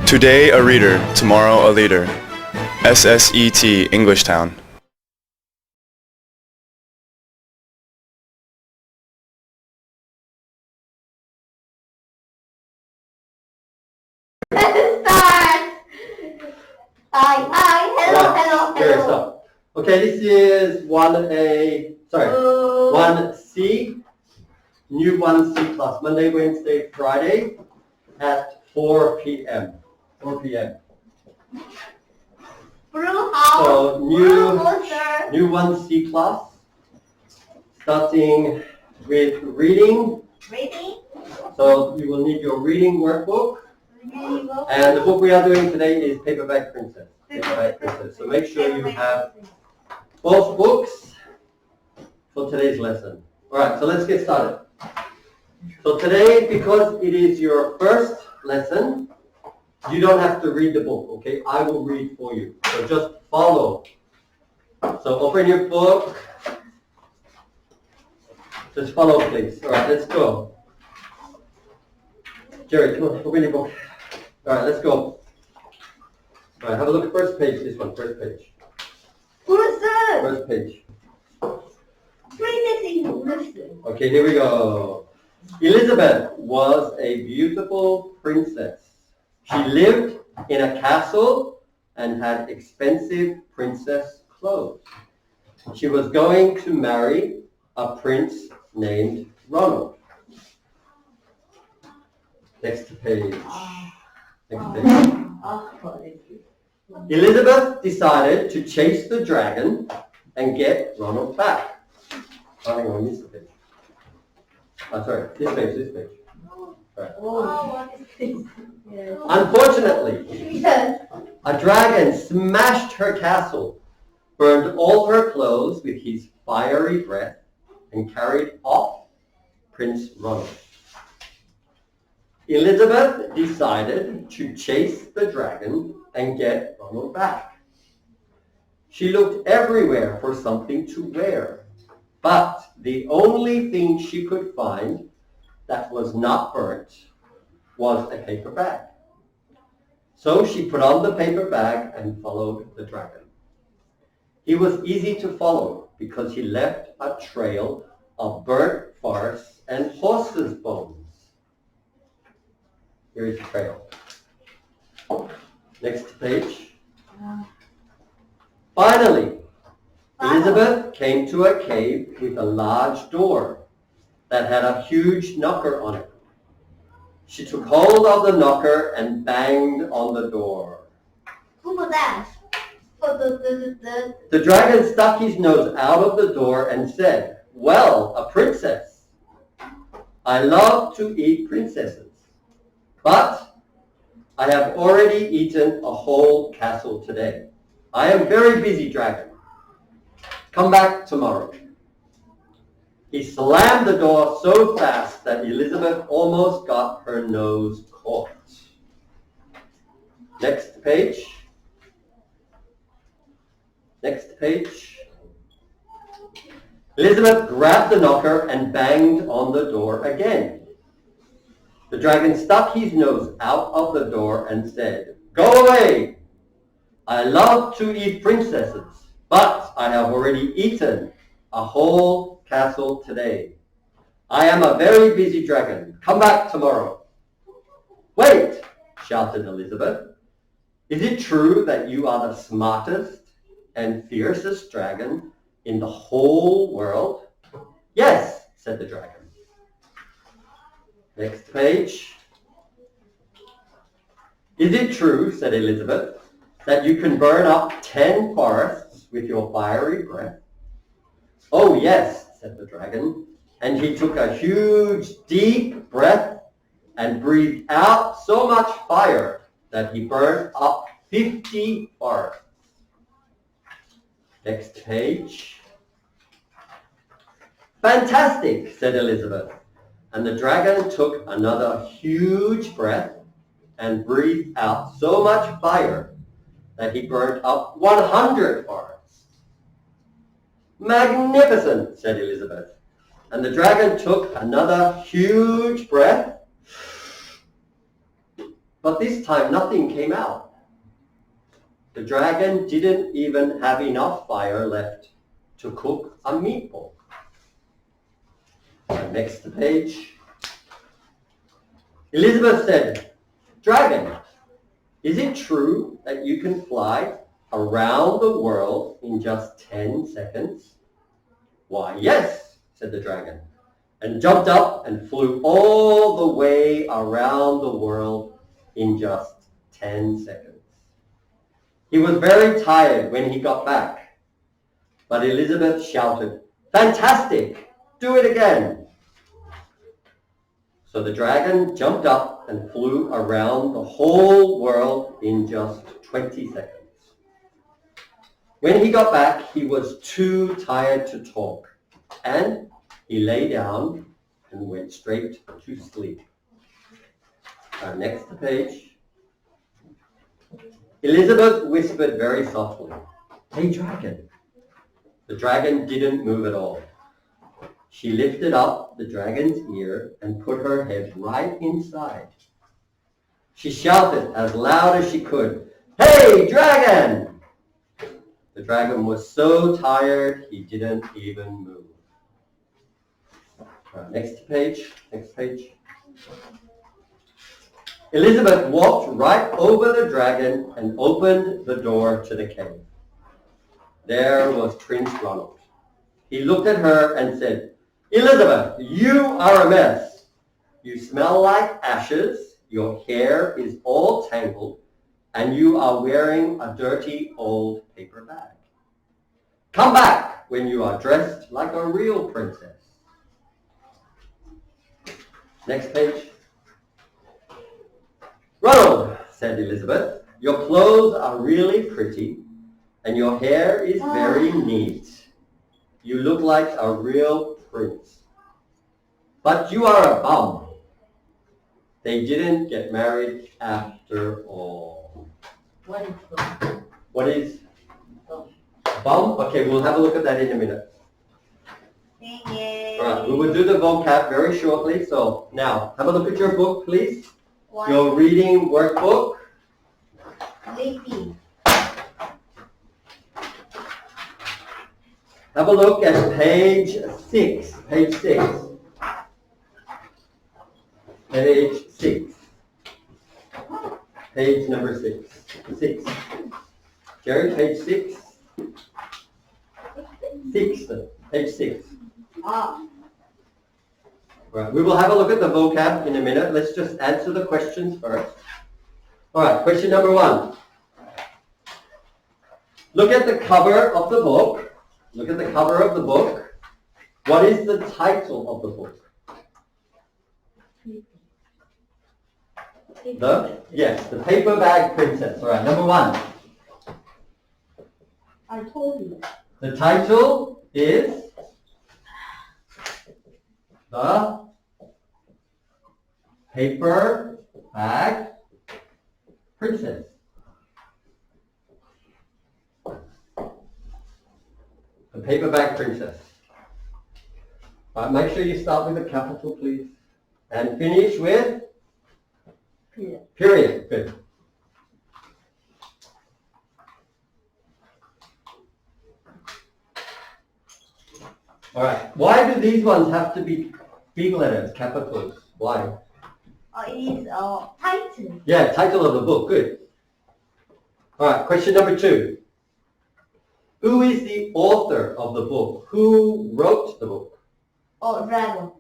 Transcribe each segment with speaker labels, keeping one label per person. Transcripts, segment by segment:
Speaker 1: Today a reader, tomorrow a leader. SSET Englishtown.
Speaker 2: Start! Hi, hello.
Speaker 3: Here, stop. Okay, this is 1A, sorry, 1C, new 1C class, Monday, Wednesday, Friday at 4 p.m. 4 p.m.
Speaker 2: Blue house.
Speaker 3: So
Speaker 2: Blue monster.
Speaker 3: new 1C class, starting with reading.
Speaker 2: Ready?
Speaker 3: So you will need your reading workbook. And the book we are doing today is Paperback Princess. Paperback Princess. So make sure you have both books for today's lesson. All right, so let's get started. So today, because it is your first lesson, you don't have to read the book, okay? I will read for you. So just follow. So open your book. Just follow, please. All right, let's go. Jerry, come on, open your book. All right, let's go. All right, have a look at first page. This one, first page. First page. Okay, here we go. Elizabeth was a beautiful princess. She lived in a castle and had expensive princess clothes. She was going to marry a prince named Ronald. Next page. Elizabeth decided to chase the dragon and get Ronald back. Oh, hang on, this page. Sorry, this page. Right.
Speaker 2: What is this? Yes.
Speaker 3: Unfortunately, a dragon smashed her castle, burned all her clothes with his fiery breath, and carried off Prince Ronald. Elizabeth decided to chase the dragon and get Ronald back. She looked everywhere for something to wear, but the only thing she could find that was not burnt was a paper bag. So she put on the paper bag and followed the dragon. He was easy to follow because he left a trail of burnt farce and horse's bones. Here is the trail. Next page. Finally, Elizabeth came to a cave with a large door that had a huge knocker on it. She took hold of the knocker and banged on the door.
Speaker 2: Who was that?
Speaker 3: The dragon stuck his nose out of the door and said, "Well, a princess. I love to eat princesses, but I have already eaten a whole castle today. I am very busy, dragon. Come back tomorrow." He slammed the door so fast that Elizabeth almost got her nose caught. Next page. Next page. Elizabeth grabbed the knocker and banged on the door again. The dragon stuck his nose out of the door and said, "Go away! I love to eat princesses, but I have already eaten a whole castle today. I am a very busy dragon. Come back tomorrow." "Wait!" shouted Elizabeth. "Is it true that you are the smartest and fiercest dragon in the whole world?" "Yes," said the dragon. Next page. "Is it true," said Elizabeth, "that you can burn up 10 forests with your fiery breath?" "Oh, yes," said the dragon, and he took a huge, deep breath and breathed out so much fire that he burned up 50 forests. Next page. "Fantastic," said Elizabeth, and the dragon took another huge breath and breathed out so much fire that he burned up 100 forests. "Magnificent," said Elizabeth, and the dragon took another huge breath But this time nothing came out. The dragon didn't even have enough fire left to cook a meatball. Next page. Elizabeth said, "Dragon, is it true that you can fly around the world in just 10 seconds?" "Why, yes," said the dragon, and jumped up and flew all the way around the world in just 10 seconds. He was very tired when he got back, but Elizabeth shouted, "Fantastic! Do it again!" So the dragon jumped up and flew around the whole world in just 20 seconds. When he got back, he was too tired to talk, and he lay down and went straight to sleep. Next page. Elizabeth whispered very softly, "Hey, dragon." The dragon didn't move at all. She lifted up the dragon's ear and put her head right inside. She shouted as loud as she could, "Hey, dragon!" The dragon was so tired he didn't even move. Next page. Elizabeth walked right over the dragon and opened the door to the cave. There was Prince Ronald. He looked at her and said, "Elizabeth, you are a mess. You smell like ashes, your hair is all tangled, and you are wearing a dirty old paper bag. Come back when you are dressed like a real princess." Next page. "Ronald," said Elizabeth, "your clothes are really pretty, and your hair is very neat. You look like a real prince. But you are a bum." They didn't get married after all.
Speaker 4: What is bum?
Speaker 3: What is bum? Okay, we'll have a look at that in a minute.
Speaker 2: Yay.
Speaker 3: All right, we will do the vocab very shortly. So now, have a look at your book, please. Your reading workbook.
Speaker 2: Sleepy.
Speaker 3: Have a look at page 6. Page 6. Page 6. Page number 6. 6. Jerry, page 6. 6. Page 6.
Speaker 2: Ah.
Speaker 3: Right, we will have a look at the vocab in a minute. Let's just answer the questions first. All right, question number 1. Look at the cover of the book. Look at the cover of the book. What is the title of the book? The Paper Bag Princess. All right, number 1.
Speaker 4: I told you.
Speaker 3: The title is The Paper Bag Princess. The Paper Bag Princess. Make sure you start with a capital, please. And finish with? Period. Good. All right. Why do these ones have to be big letters, capitals? Why?
Speaker 2: It is a title.
Speaker 3: Yeah, title of the book. Good. All right. Question number 2. Who is the author of the book? Who wrote the book?
Speaker 2: Oh, dragon.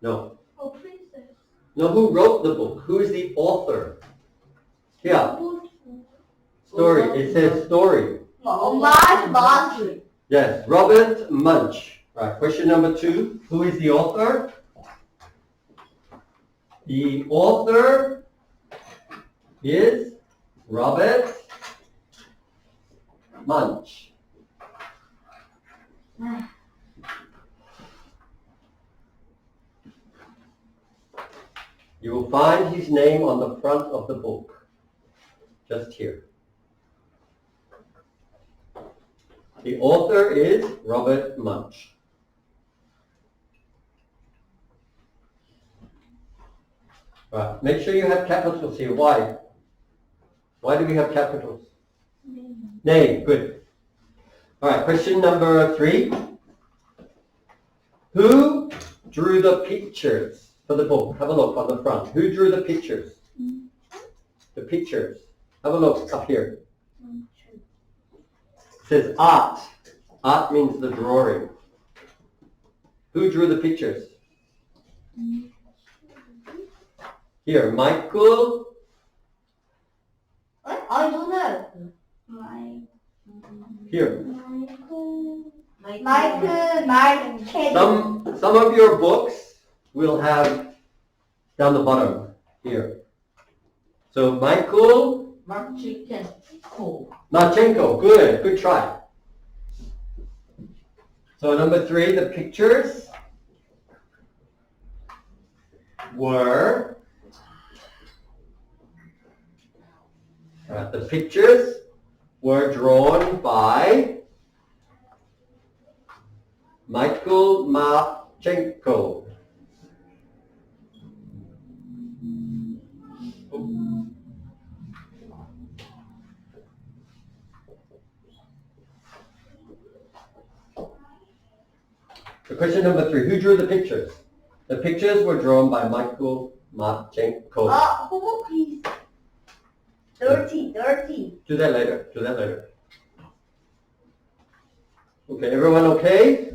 Speaker 3: No.
Speaker 4: Oh, princess.
Speaker 3: No, who wrote the book? Who is the author? Yeah. Story. It says story.
Speaker 2: March.
Speaker 3: Yes, Robert Munch. Right, question number 2. Who is the author? The author is Robert Munch. You will find his name on the front of the book, just here. The author is Robert Munch. Right. Make sure you have capitals here. Why? Why do we have capitals? Name. Good. All right. Question number 3. Who drew the pictures for the book? Have a look on the front. Who drew the pictures? The pictures. Have a look up here. It says art. Art means the drawing. Who drew the pictures? Here, Michael.
Speaker 2: What? I don't know.
Speaker 3: Here.
Speaker 2: Michael,
Speaker 3: Some of your books will have down the bottom here. So Michael Marchenko. Good try. So number 3, the pictures were drawn by Michael Marchenko. So question number 3, who drew the pictures? The pictures were drawn by Michael Marchenko.
Speaker 2: Homework please. Dirty.
Speaker 3: Do that later. Okay, everyone okay?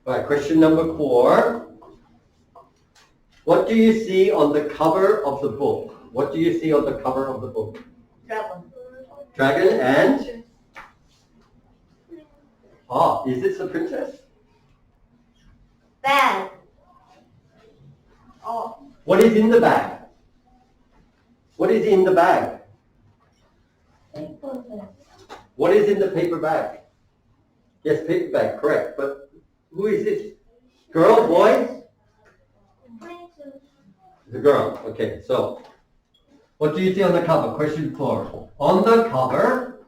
Speaker 3: All right, question number 4. What do you see on the cover of the book? What do you see on the cover of the book? Dragon and? Oh, is this the princess?
Speaker 2: Bag. Oh.
Speaker 3: What is in the bag? What is in the bag? What is in the paper bag? Yes, paper bag, correct. But who is this? Girl, boy? The girl. Okay, so what do you see on the cover? Question 4. On the cover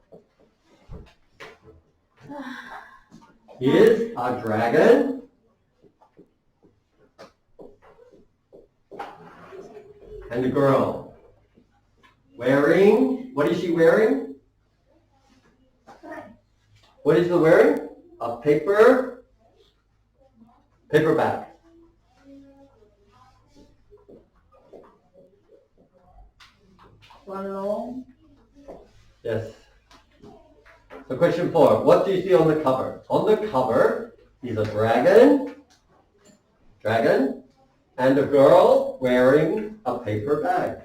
Speaker 3: is a dragon and a girl wearing, what is she wearing? What is she wearing? A paper bag. Yes. So question 4, what do you see on the cover? On the cover is a dragon, and a girl wearing a paper bag.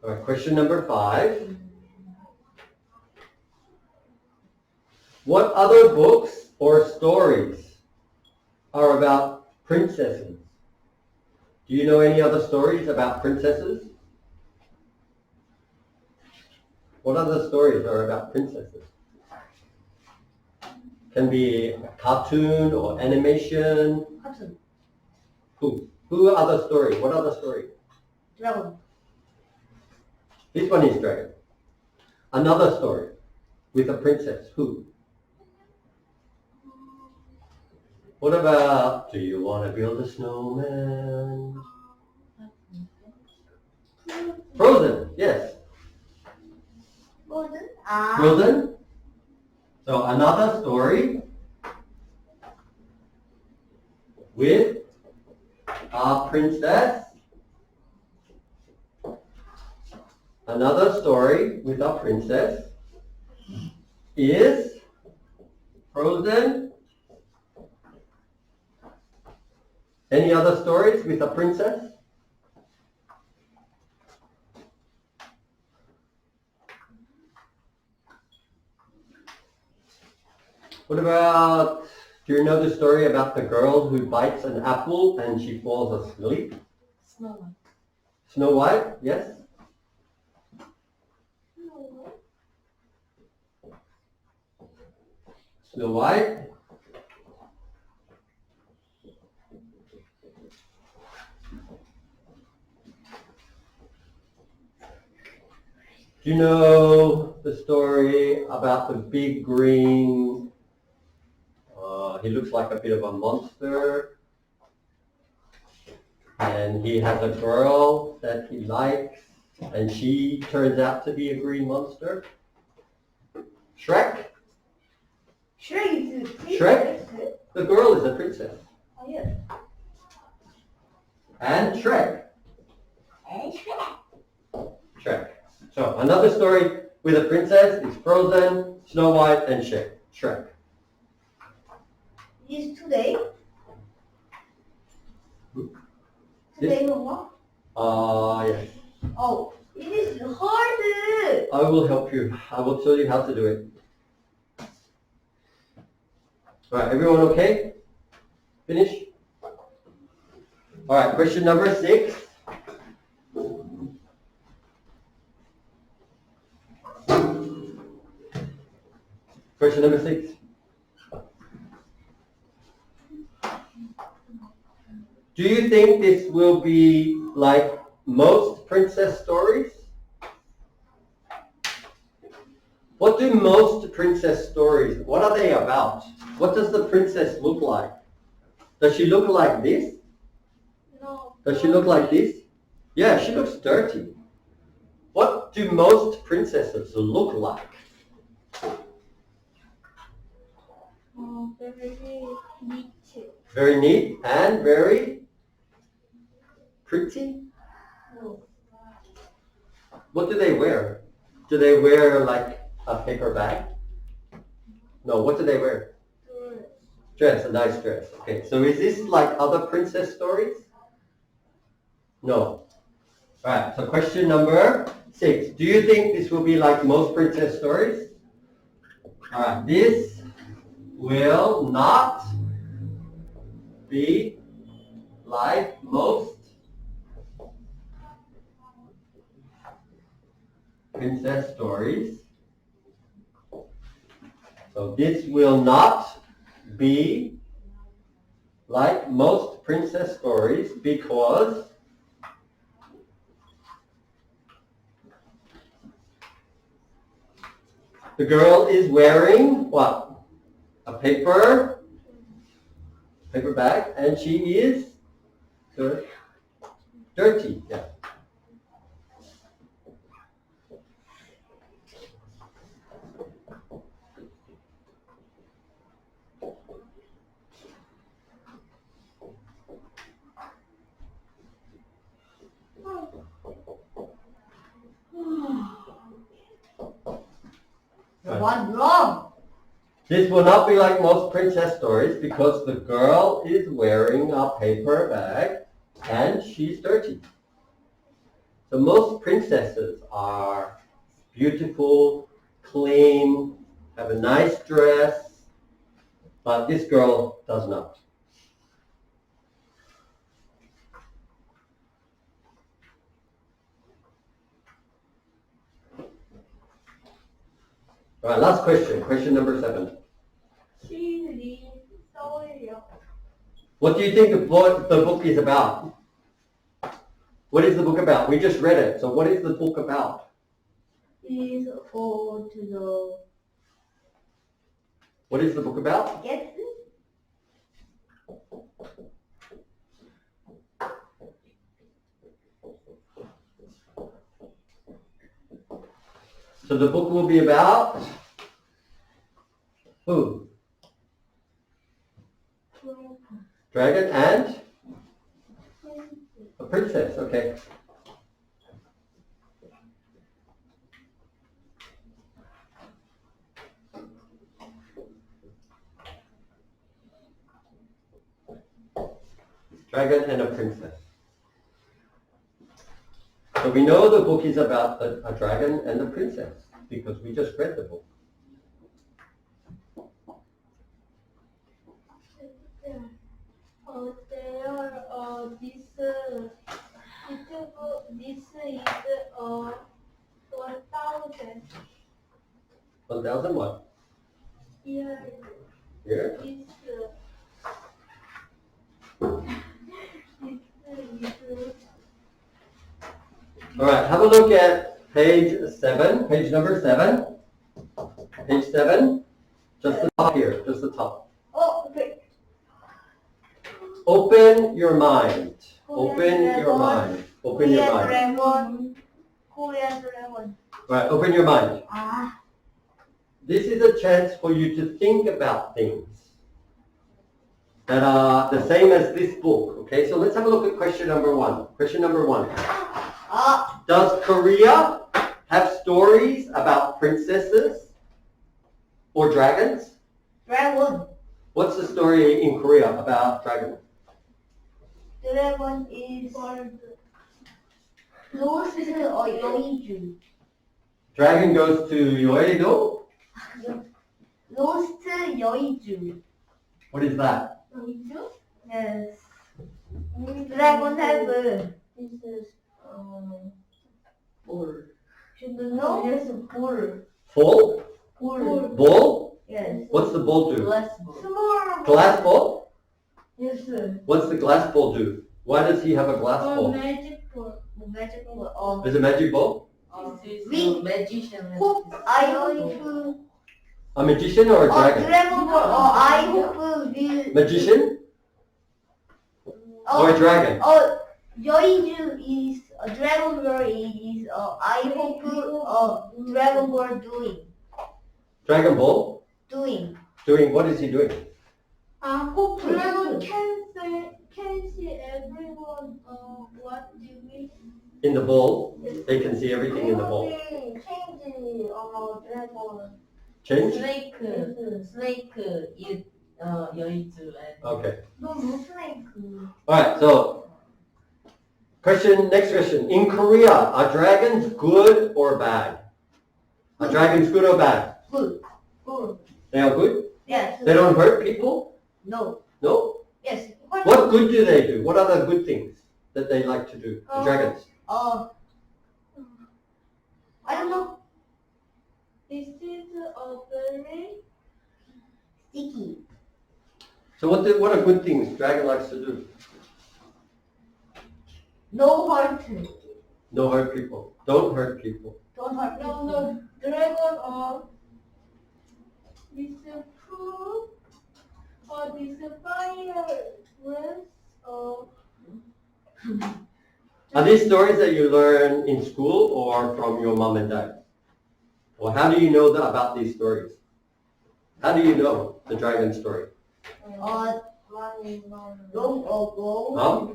Speaker 3: All right, question number 5. What other books or stories are about princesses? Do you know any other stories about princesses? What other stories are about princesses? Can be a cartoon or animation.
Speaker 2: Cartoon.
Speaker 3: Who other story? What other story?
Speaker 2: Dragon.
Speaker 3: This one is dragon. Another story with a princess. Who? What about, do you want to build a snowman? Frozen, yes.
Speaker 2: Golden.
Speaker 3: Frozen. So another story with a princess. Another story with a princess is Frozen. Any other stories with a princess? What about, do you know the story about the girl who bites an apple and she falls asleep? Snow White, yes? Snow White. Do you know the story about the big green? He looks like a bit of a monster. And he has a girl that he likes, and she turns out to be a green monster. Shrek?
Speaker 2: Shrek is
Speaker 3: Shrek? The girl is a princess.
Speaker 2: Oh, yeah.
Speaker 3: And Shrek.
Speaker 2: And Shrek.
Speaker 3: Shrek. So another story with a princess is Frozen, Snow White, and Shrek.
Speaker 2: Is today? Today, Mama?
Speaker 3: Yes.
Speaker 2: Oh, it is hard.
Speaker 3: I will help you. I will show you how to do it. Alright, everyone okay? Finish? Alright, question number 6. Question number 6. Do you think this will be like most princess stories? What do most princess stories, what are they about? What does the princess look like? Does she look like this?
Speaker 2: No.
Speaker 3: Does she look like this? Yeah, she looks dirty. What do most princesses look like?
Speaker 2: Very neat.
Speaker 3: Very neat and very pretty?
Speaker 2: No.
Speaker 3: What do they wear? Do they wear like a paper bag? No, what do they wear? Dress, a nice dress. Okay, so is this like other princess stories? No. Alright, so question number 6. Do you think this will be like most princess stories? Alright, this will not be like most princess stories. So this will not be like most princess stories because the girl is wearing what? A paper bag, and she is dirty. Yeah.
Speaker 2: One wrong.
Speaker 3: This will not be like most princess stories because the girl is wearing a paper bag and she's dirty. So most princesses are beautiful, clean, have a nice dress, but this girl does not. All right, last question. Question number 7. What do you think the book is about? What is the book about? We just read it. So what is the book about?
Speaker 2: Is for to the
Speaker 3: What is the book about?
Speaker 2: get
Speaker 3: So the book will be about who? Dragon and a princess. Okay. Dragon and a princess. So we know the book is about a dragon and a princess because we just read the book.
Speaker 4: This is 1,000.
Speaker 3: 1,000 what?
Speaker 4: It
Speaker 2: Here
Speaker 3: Here.
Speaker 2: is
Speaker 3: All right, have a look at page 7, page number 7. Page 7, just the top here, just the top.
Speaker 2: Oh, okay.
Speaker 3: Open your mind. Open your mind. Open your mind.
Speaker 2: Dragon. Korean dragon.
Speaker 3: Right, open your mind.
Speaker 2: Ah.
Speaker 3: This is a chance for you to think about things that are the same as this book. Okay, so let's have a look at question number 1. Question number 1. Does Korea have stories about princesses or dragons?
Speaker 2: Dragon.
Speaker 3: What's the story in Korea about dragons?
Speaker 2: Dragon is lost or Yoiju.
Speaker 3: Dragon goes to Yoedo.
Speaker 2: Lost Yoiju.
Speaker 3: What is that?
Speaker 2: Yoiju? Yes. Dragon have
Speaker 4: This is bull.
Speaker 2: should know.
Speaker 4: Yes, bull.
Speaker 3: Full?
Speaker 4: Bull.
Speaker 3: Bull?
Speaker 2: Yes.
Speaker 3: What's the bull do?
Speaker 4: Glass bull.
Speaker 2: Small.
Speaker 3: Glass bull?
Speaker 4: Yes, sir.
Speaker 3: What's the glass bull do? Why does he have a glass bull?
Speaker 2: Magic ball. Magic ball.
Speaker 3: Is it magic bull?
Speaker 4: This is
Speaker 2: We-
Speaker 4: a magician.
Speaker 2: Hope I hope.
Speaker 3: A magician or a dragon?
Speaker 2: Dragon ball. I hope will.
Speaker 3: Magician or a dragon?
Speaker 2: Yoiju is a dragon ball is I hope dragon ball
Speaker 3: Dragon Ball?
Speaker 2: doing.
Speaker 3: Doing, what is he doing?
Speaker 2: Hope dragon can see everyone what doing.
Speaker 3: In the bowl? They can see everything in the bowl.
Speaker 2: Change dragon.
Speaker 3: Change?
Speaker 4: Snake eat yoizu and
Speaker 3: Okay.
Speaker 2: No snake.
Speaker 3: Alright, so next question. In Korea, are dragons good or bad? Are dragons good or bad?
Speaker 2: Good. Good.
Speaker 3: They are good?
Speaker 2: Yes.
Speaker 3: They don't hurt people?
Speaker 2: No.
Speaker 3: No?
Speaker 2: Yes.
Speaker 3: What good do they do? What are the good things that they like to do? The dragons.
Speaker 2: I don't know.
Speaker 5: This is a very
Speaker 2: Sticky.
Speaker 3: So what are good things dragon likes to do?
Speaker 2: No hurt.
Speaker 3: No hurt people. Don't hurt people.
Speaker 2: Don't hurt.
Speaker 5: no dragon or this food or this fire dress or
Speaker 3: Are these stories that you learn in school or from your mom and dad? Or how do you know about these stories? How do you know the dragon story?
Speaker 2: Long ago.
Speaker 3: Huh?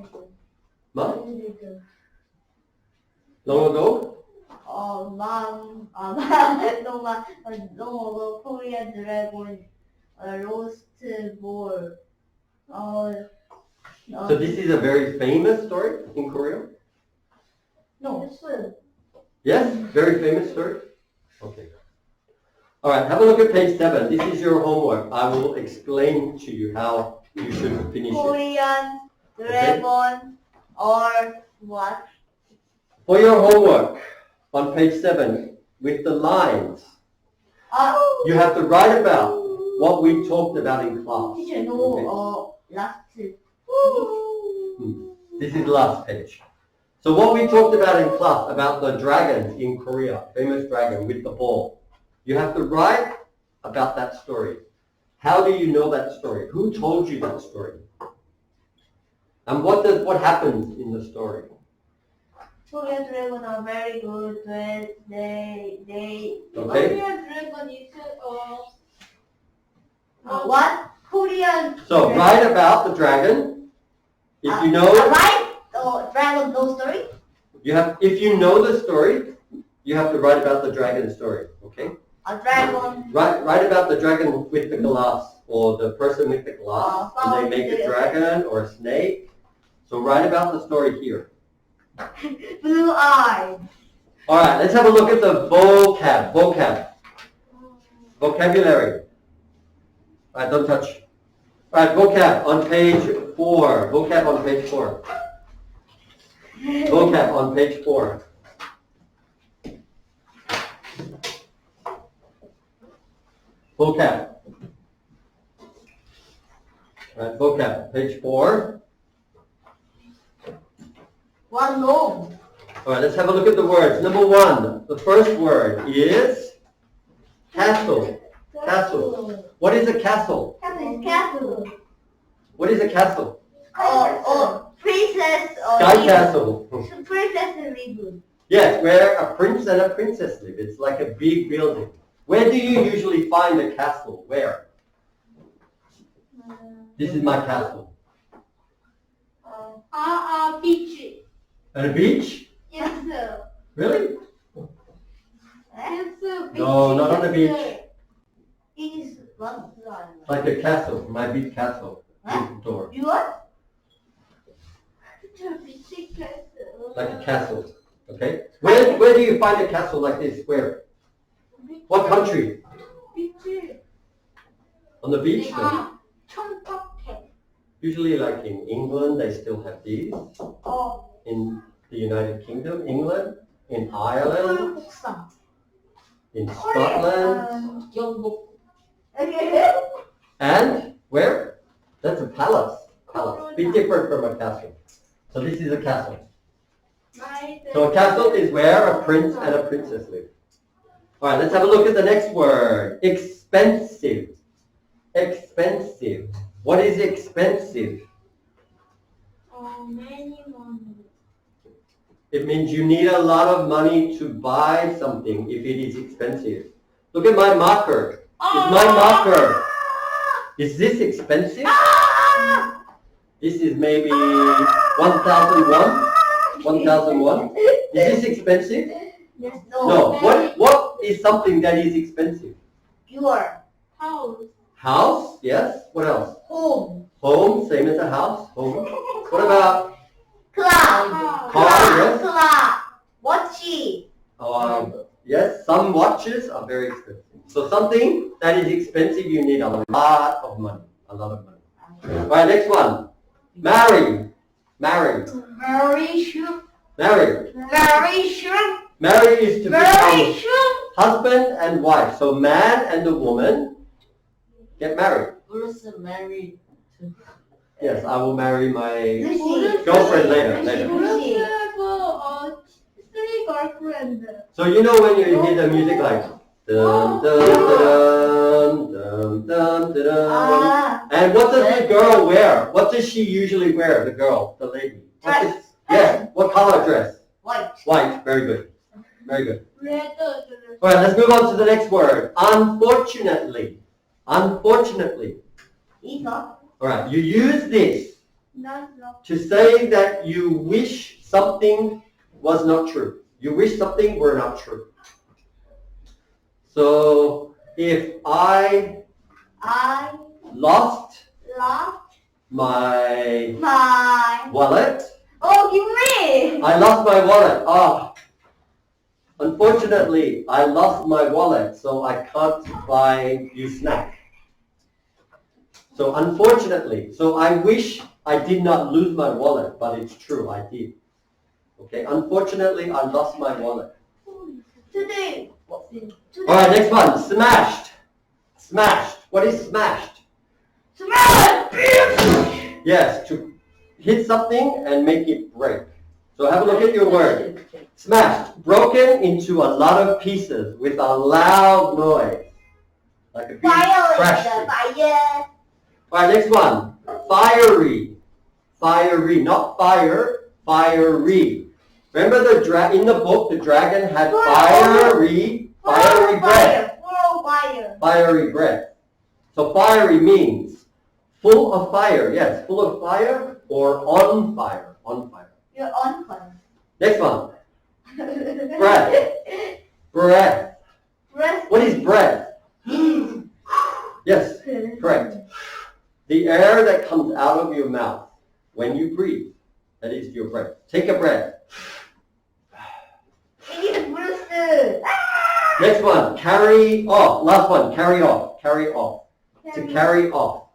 Speaker 3: Mom? Long ago?
Speaker 2: Mom, long ago, Korean dragon roast ball.
Speaker 3: So this is a very famous story in Korea?
Speaker 2: No.
Speaker 3: Yes? Very famous story? Okay. Alright, have a look at page 7. This is your homework. I will explain to you how you should finish it.
Speaker 2: Korean dragon or what?
Speaker 3: For your homework, on page 7, with the lines, you have to write about what we talked about in class.
Speaker 2: Teacher,
Speaker 3: Okay.
Speaker 2: no, last.
Speaker 3: This is the last page. So what we talked about in class, about the dragons in Korea, famous dragon with the ball, you have to write about that story. How do you know that story? Who told you that story? And what happens in the story?
Speaker 2: Korean dragon are very good when they
Speaker 3: Okay?
Speaker 5: Korean dragon is
Speaker 2: what? Korean
Speaker 3: So write about the dragon. If you know
Speaker 2: right? Dragon no story?
Speaker 3: if you know the story, you have to write about the dragon story. Okay?
Speaker 2: A dragon
Speaker 3: Write about the dragon with the glass, or the person with the glass, and they make a dragon or a snake. So write about the story here.
Speaker 2: blue eye.
Speaker 3: Alright, let's have a look at the vocabulary. Alright, don't touch. Alright, vocab on page 4. Vocab on page 4. Vocab on page 4. Vocab. Right, vocab, page 4.
Speaker 2: One long.
Speaker 3: All right, let's have a look at the words. Number 1, the first word is castle. Castle. What is a castle?
Speaker 2: Castle is castle.
Speaker 3: What is a castle?
Speaker 2: Princess.
Speaker 3: Sky castle.
Speaker 2: Princess live.
Speaker 3: Yes, where a prince and a princess live. It's like a big building. Where do you usually find a castle? Where? This is my castle.
Speaker 5: Beach.
Speaker 3: At a beach?
Speaker 5: Yes, sir.
Speaker 3: Really?
Speaker 5: Yes, sir.
Speaker 3: No, not on the beach.
Speaker 2: It is one.
Speaker 3: Like a castle, my big castle. Big door.
Speaker 2: You what?
Speaker 3: Like a castle. Okay? Where do you find a castle like this? Where? What country?
Speaker 5: Beach.
Speaker 3: On the beach? No.
Speaker 5: 청탁해.
Speaker 3: Usually like in England, they still have these. In the United Kingdom, England, in Ireland,
Speaker 4: 복사.
Speaker 3: in Scotland,
Speaker 4: 영복.
Speaker 3: and where? That's a palace. Palace. Be different from a castle. So this is a castle. So a castle is where a prince and a princess live. All right, let's have a look at the next word. Expensive. Expensive. What is expensive?
Speaker 5: Many money.
Speaker 3: It means you need a lot of money to buy something if it is expensive. Look at my marker. Is my marker, is this expensive? This is maybe 1,001. 1,001. Is this expensive?
Speaker 2: Yes.
Speaker 3: No. What is something that is expensive?
Speaker 2: Your
Speaker 5: House.
Speaker 3: House? Yes. What else?
Speaker 2: home.
Speaker 3: Home, same as a house. Home. What about
Speaker 2: Cloud.
Speaker 3: car? Yes.
Speaker 2: Cloud. Watch.
Speaker 3: Yes. Some watches are very expensive. So something that is expensive, you need a lot of money. A lot of money. All right. Next one. Marry. Marry.
Speaker 2: Very sure.
Speaker 3: Marry.
Speaker 2: Very sure.
Speaker 3: Marry is to
Speaker 2: Very
Speaker 3: become
Speaker 2: sure.
Speaker 3: husband and wife. So man and the woman get married.
Speaker 4: Bruce married to.
Speaker 3: Yes, I will marry my
Speaker 2: Lucy.
Speaker 3: girlfriend later.
Speaker 2: Lucy.
Speaker 5: have 3 girlfriends.
Speaker 3: So you know when you hear the music like dum dum dum dum dum dum. And what does the girl wear? What does she usually wear? The girl, the lady.
Speaker 2: Dress.
Speaker 3: Yes. What color dress?
Speaker 2: White.
Speaker 3: White. Very good. Very good.
Speaker 5: Red.
Speaker 3: All right, let's move on to the next word. Unfortunately. Unfortunately.
Speaker 2: It's not.
Speaker 3: All right, you use this
Speaker 5: Not.
Speaker 3: to say that you wish something was not true. You wish something were not true. So if I lost
Speaker 2: lost
Speaker 3: my
Speaker 2: my.
Speaker 3: wallet,
Speaker 2: Oh, give me.
Speaker 3: I lost my wallet. Unfortunately, I lost my wallet, so I can't buy you snack. So unfortunately, so I wish I did not lose my wallet, but it's true, I did. Okay, unfortunately, I lost my wallet.
Speaker 2: Today.
Speaker 3: All right, next one, smashed. Smashed. What is smashed?
Speaker 2: Smash.
Speaker 3: Yes, to hit something and make it break. So have a look at your word. Smashed, broken into a lot of pieces with a loud noise. Like a big
Speaker 2: Fire.
Speaker 3: crashing.
Speaker 2: Fire.
Speaker 3: All right, next one. Fiery. Fiery, not fire, fiery. Remember in the book, the dragon had fiery breath.
Speaker 2: Full fire.
Speaker 3: Fiery breath. So fiery means full of fire. Yes, full of fire or on fire. On fire.
Speaker 2: You're on fire.
Speaker 3: Next one. Breath. Breath.
Speaker 2: Breath.
Speaker 3: What is breath? Yes, correct. The air that comes out of your mouth when you breathe. That is your breath. Take a breath.
Speaker 2: It is Bruce.
Speaker 3: Next one. Carry off. Last one. Carry off. Carry off. To carry off.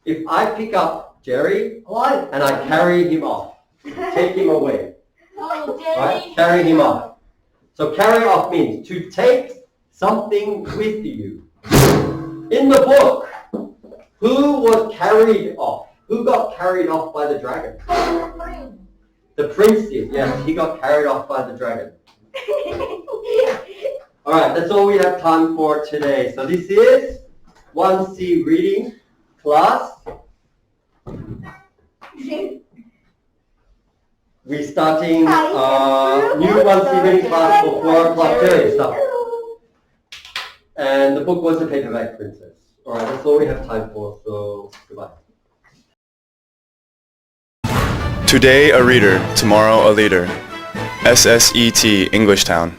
Speaker 3: If I pick up Jerry and I carry him off, take him away. Right? Carry him off. So carry off means to take something with you. In the book, Who was carried off? Who got carried off by the dragon? The prince did, yes. He got carried off by the dragon. Alright, that's all we have time for today. So this is 1C reading class. We're starting new 1C reading class for 4 o'clock today. So. And the book was The Paperback Princess. Alright, that's all we have time for, so goodbye.
Speaker 1: Today a reader, tomorrow a leader. SSET Englishtown.